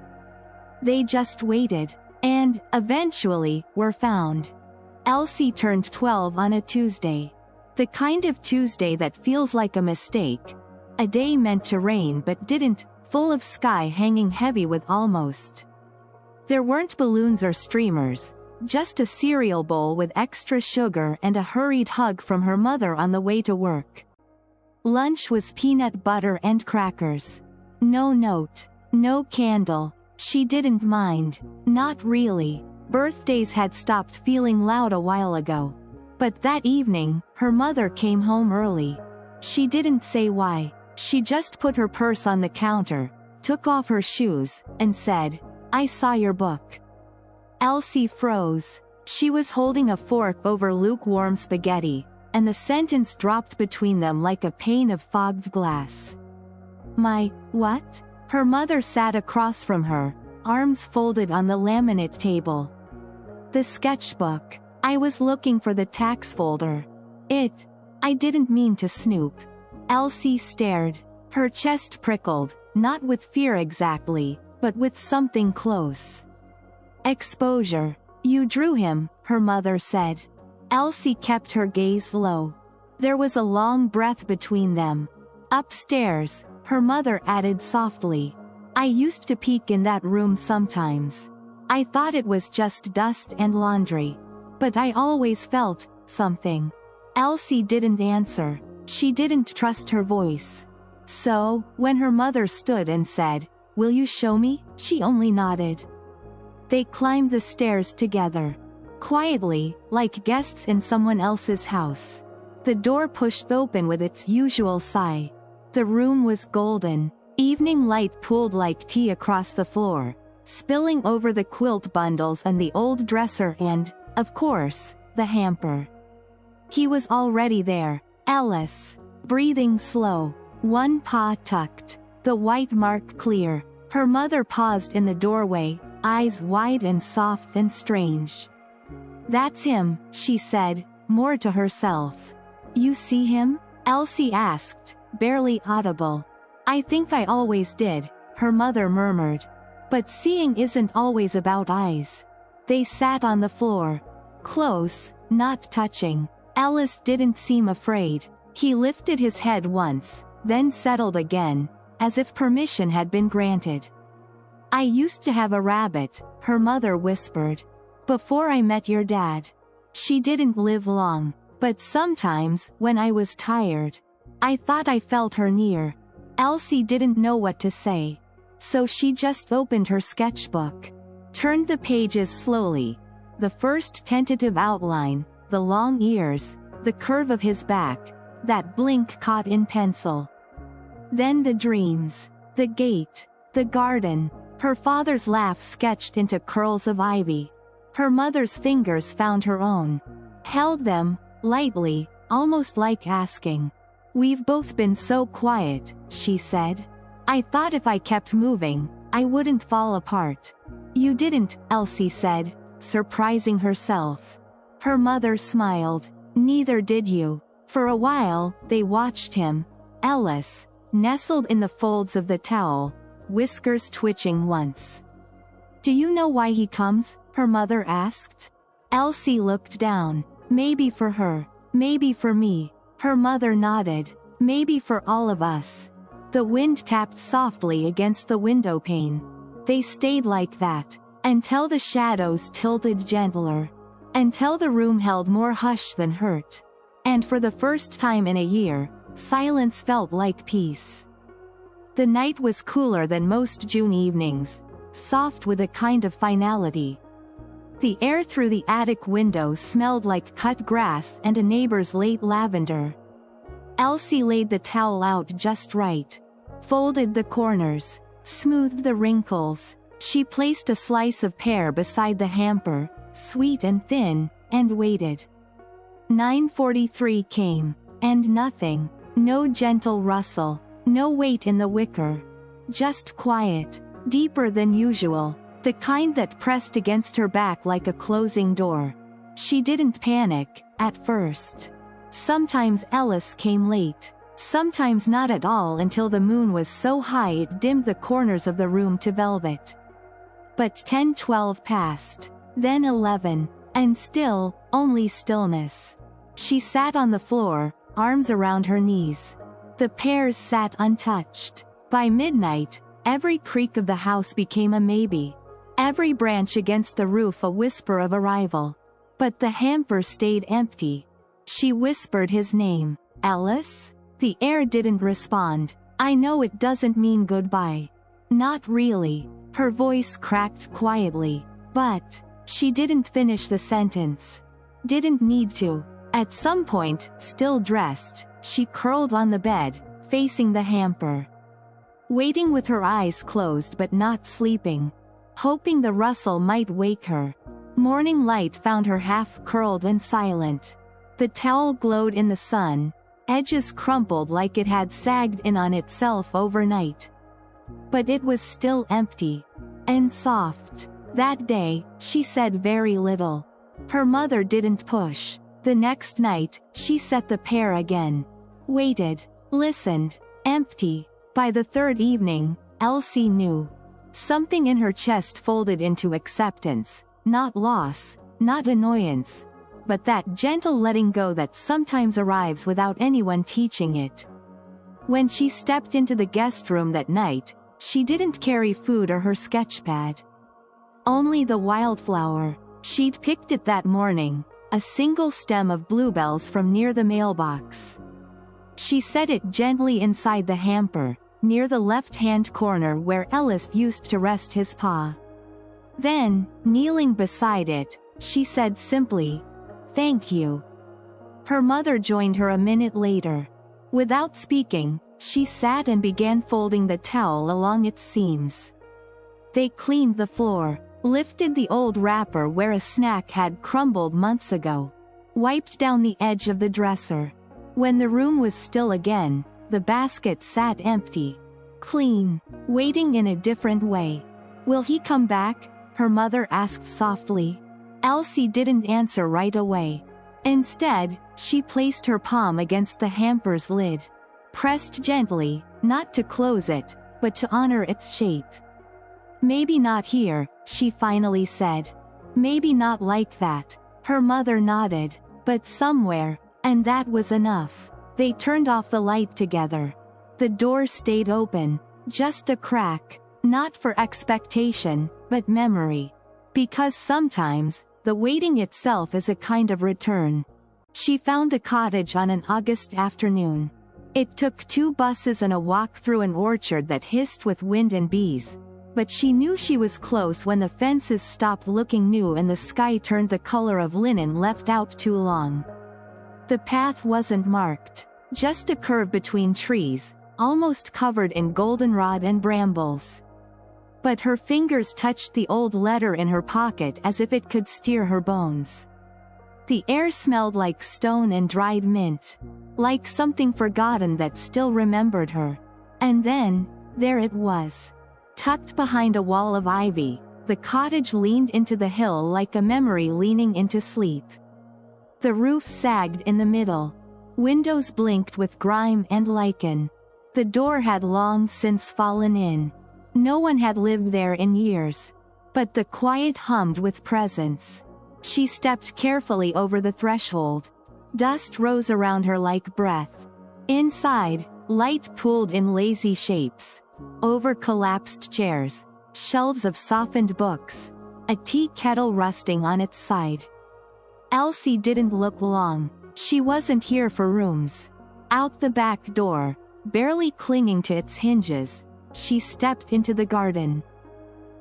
They just waited. And, eventually, were found. Elsie turned 12 on a Tuesday. The kind of Tuesday that feels like a mistake. A day meant to rain but didn't, full of sky hanging heavy with almost. There weren't balloons or streamers, just a cereal bowl with extra sugar and a hurried hug from her mother on the way to work. Lunch was peanut butter and crackers. No note. No candle. She didn't mind. Not really. Birthdays had stopped feeling loud a while ago. But that evening, her mother came home early. She didn't say why. She just put her purse on the counter, took off her shoes, and said, "I saw your book." Elsie froze. She was holding a fork over lukewarm spaghetti, and the sentence dropped between them like a pane of fogged glass. "My, what?" Her mother sat across from her, arms folded on the laminate table. "The sketchbook. I was looking for the tax folder. I didn't mean to snoop." Elsie stared. Her chest prickled, not with fear exactly, but with something close. "Exposure. You drew him," her mother said. Elsie kept her gaze low. There was a long breath between them. "Upstairs," her mother added softly. "I used to peek in that room sometimes. I thought it was just dust and laundry. But I always felt something." Elsie didn't answer. She didn't trust her voice. So, when her mother stood and said, "Will you show me?" she only nodded. They climbed the stairs together. Quietly, like guests in someone else's house. The door pushed open with its usual sigh. The room was golden. Evening light pooled like tea across the floor, spilling over the quilt bundles and the old dresser and, of course, the hamper. He was already there. Ellis. Breathing slow. One paw tucked. The white mark clear. Her mother paused in the doorway, eyes wide and soft and strange. "That's him," she said, more to herself. "You see him?" Elsie asked, barely audible. "I think I always did," her mother murmured. "But seeing isn't always about eyes." They sat on the floor. Close, not touching. Ellis didn't seem afraid. He lifted his head once, then settled again, as if permission had been granted. "I used to have a rabbit," her mother whispered. "Before I met your dad. She didn't live long, but sometimes, when I was tired, I thought I felt her near." Elsie didn't know what to say. So she just opened her sketchbook. Turned the pages slowly. The first tentative outline, the long ears, the curve of his back, that blink caught in pencil. Then the dreams, the gate, the garden, her father's laugh sketched into curls of ivy. Her mother's fingers found her own. Held them, lightly, almost like asking. "We've both been so quiet," she said. "I thought if I kept moving, I wouldn't fall apart." "You didn't," Elsie said, surprising herself. Her mother smiled. "Neither did you." For a while, they watched him. Ellis, nestled in the folds of the towel, whiskers twitching once. "Do you know why he comes?" her mother asked. Elsie looked down. "Maybe for her. Maybe for me." Her mother nodded. "Maybe for all of us." The wind tapped softly against the window pane. They stayed like that, until the shadows tilted gentler. Until the room held more hush than hurt. And for the first time in a year, silence felt like peace. The night was cooler than most June evenings, soft with a kind of finality. The air through the attic window smelled like cut grass and a neighbor's late lavender. Elsie laid the towel out just right. Folded the corners. Smoothed the wrinkles. She placed a slice of pear beside the hamper, sweet and thin, and waited. 9:43 came. And nothing. No gentle rustle. No weight in the wicker. Just quiet. Deeper than usual. The kind that pressed against her back like a closing door. She didn't panic, at first. Sometimes Ellis came late. Sometimes not at all until the moon was so high it dimmed the corners of the room to velvet. But 10:12 passed. Then 11. And still, only stillness. She sat on the floor, arms around her knees. The pears sat untouched. By midnight, every creak of the house became a maybe. Every branch against the roof a whisper of arrival. But the hamper stayed empty. She whispered his name. "Ellis?" The air didn't respond. "I know it doesn't mean goodbye." "Not really." Her voice cracked quietly. But she didn't finish the sentence. Didn't need to. At some point, still dressed, she curled on the bed, facing the hamper. Waiting with her eyes closed but not sleeping. Hoping the rustle might wake her. Morning light found her half-curled and silent. The towel glowed in the sun, edges crumpled like it had sagged in on itself overnight. But it was still empty. And soft. That day, she said very little. Her mother didn't push. The next night, she set the pear again. Waited. Listened. Empty. By the third evening, Elsie knew. Something in her chest folded into acceptance. Not loss. Not annoyance. But that gentle letting go that sometimes arrives without anyone teaching it. When she stepped into the guest room that night, she didn't carry food or her sketchpad. Only the wildflower. She'd picked it that morning, a single stem of bluebells from near the mailbox. She set it gently inside the hamper, near the left-hand corner where Ellis used to rest his paw. Then, kneeling beside it, she said simply, "Thank you." Her mother joined her a minute later. Without speaking, she sat and began folding the towel along its seams. They cleaned the floor, lifted the old wrapper where a snack had crumbled months ago, wiped down the edge of the dresser. When the room was still again, the basket sat empty. Clean. Waiting in a different way. "Will he come back?" her mother asked softly. Elsie didn't answer right away. Instead, she placed her palm against the hamper's lid. Pressed gently, not to close it, but to honor its shape. "Maybe not here," she finally said. "Maybe not like that." Her mother nodded. "But somewhere." And that was enough. They turned off the light together. The door stayed open. Just a crack. Not for expectation, but memory. Because sometimes, the waiting itself is a kind of return. She found the cottage on an August afternoon. It took 2 buses and a walk through an orchard that hissed with wind and bees, but she knew she was close when the fences stopped looking new and the sky turned the color of linen left out too long. The path wasn't marked, just a curve between trees, almost covered in goldenrod and brambles. But her fingers touched the old letter in her pocket as if it could steer her bones. The air smelled like stone and dried mint, like something forgotten that still remembered her. And then, there it was. Tucked behind a wall of ivy, the cottage leaned into the hill like a memory leaning into sleep. The roof sagged in the middle. Windows blinked with grime and lichen. The door had long since fallen in. No one had lived there in years. But the quiet hummed with presence. She stepped carefully over the threshold. Dust rose around her like breath. Inside, light pooled in lazy shapes. Over collapsed chairs, shelves of softened books, a tea kettle rusting on its side. Elsie didn't look long. She wasn't here for rooms. Out the back door, barely clinging to its hinges, she stepped into the garden.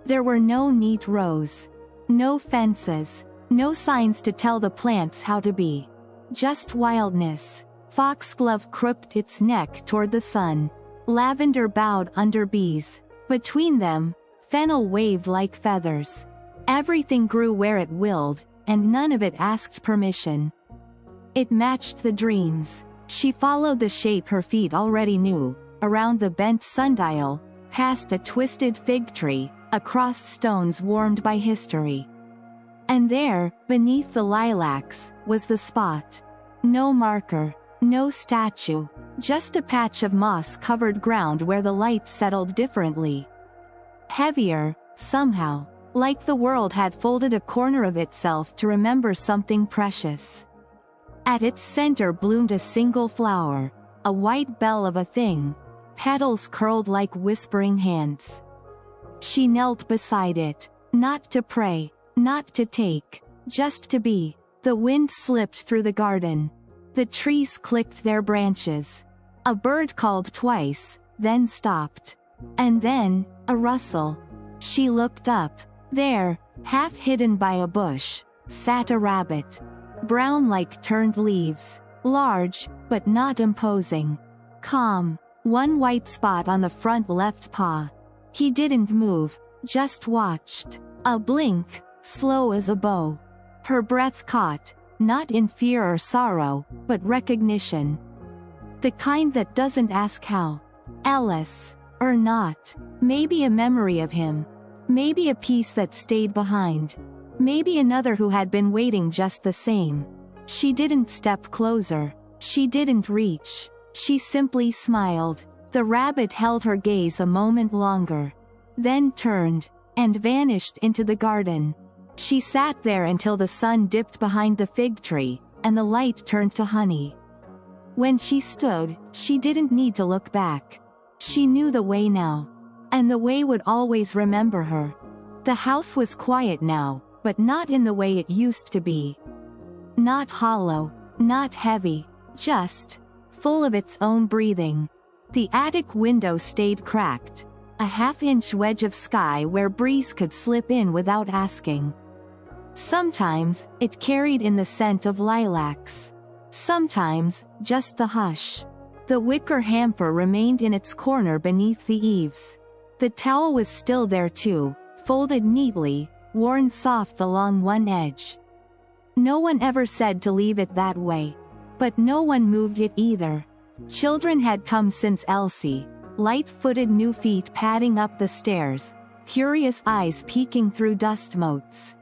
There were no neat rows. No fences. No signs to tell the plants how to be. Just wildness. Foxglove crooked its neck toward the sun. Lavender bowed under bees. Between them, fennel waved like feathers. Everything grew where it willed, and none of it asked permission. It matched the dreams. She followed the shape her feet already knew, around the bent sundial, past a twisted fig tree, across stones warmed by history. And there, beneath the lilacs, was the spot. No marker, no statue, just a patch of moss-covered ground where the light settled differently. Heavier, somehow, like the world had folded a corner of itself to remember something precious. At its center bloomed a single flower, a white bell of a thing, petals curled like whispering hands. She knelt beside it, not to pray, not to take, just to be. The wind slipped through the garden. The trees clicked their branches. A bird called twice, then stopped. And then, a rustle. She looked up. There, half hidden by a bush, sat a rabbit. Brown like turned leaves. Large, but not imposing. Calm. One white spot on the front left paw. He didn't move, just watched. A blink, slow as a bow. Her breath caught, not in fear or sorrow, but recognition. The kind that doesn't ask how. Ellis. Or not. Maybe a memory of him. Maybe a piece that stayed behind. Maybe another who had been waiting just the same. She didn't step closer. She didn't reach. She simply smiled. The rabbit held her gaze a moment longer. Then turned, and vanished into the garden. She sat there until the sun dipped behind the fig tree, and the light turned to honey. When she stood, she didn't need to look back. She knew the way now. And the way would always remember her. The house was quiet now, but not in the way it used to be. Not hollow, not heavy, just full of its own breathing. The attic window stayed cracked, a half-inch wedge of sky where breeze could slip in without asking. Sometimes, it carried in the scent of lilacs. Sometimes, just the hush. The wicker hamper remained in its corner beneath the eaves. The towel was still there too, folded neatly, worn soft along one edge. No one ever said to leave it that way. But no one moved it either. Children had come since Elsie, light-footed new feet padding up the stairs, curious eyes peeking through dust motes.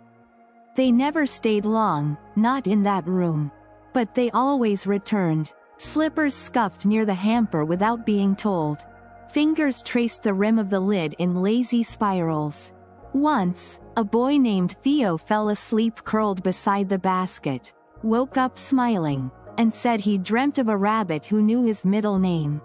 They never stayed long, not in that room. But they always returned. Slippers scuffed near the hamper without being told. Fingers traced the rim of the lid in lazy spirals. Once, a boy named Theo fell asleep curled beside the basket, woke up smiling, and said he dreamt of a rabbit who knew his middle name.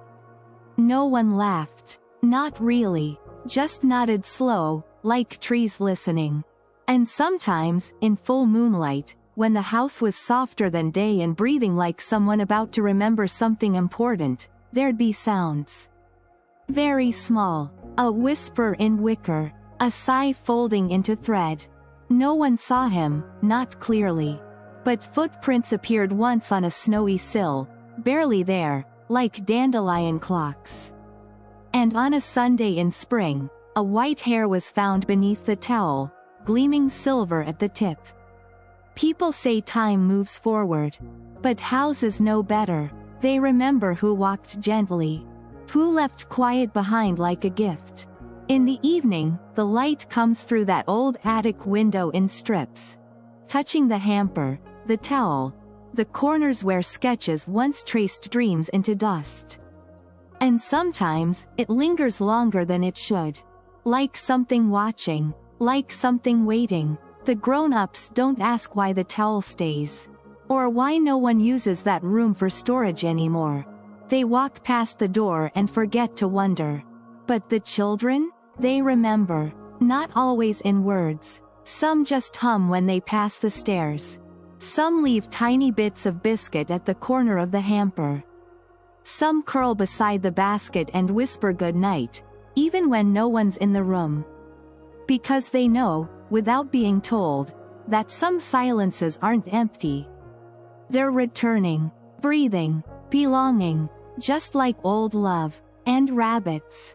No one laughed. Not really. Just nodded slow, like trees listening. And sometimes, in full moonlight, when the house was softer than day and breathing like someone about to remember something important, there'd be sounds. Very small. A whisper in wicker. A sigh folding into thread. No one saw him, not clearly. But footprints appeared once on a snowy sill, barely there, like dandelion clocks. And on a Sunday in spring, a white hair was found beneath the towel, gleaming silver at the tip. People say time moves forward. But houses know better. They remember who walked gently. Who left quiet behind like a gift. In the evening, the light comes through that old attic window in strips. Touching the hamper, the towel, the corners where sketches once traced dreams into dust. And sometimes, it lingers longer than it should. Like something watching. Like something waiting. The grown-ups don't ask why the towel stays. Or why no one uses that room for storage anymore. They walk past the door and forget to wonder. But the children? They remember. Not always in words. Some just hum when they pass the stairs. Some leave tiny bits of biscuit at the corner of the hamper. Some curl beside the basket and whisper good night, even when no one's in the room. Because they know, without being told, that some silences aren't empty. They're returning, breathing, belonging, just like old love, and rabbits.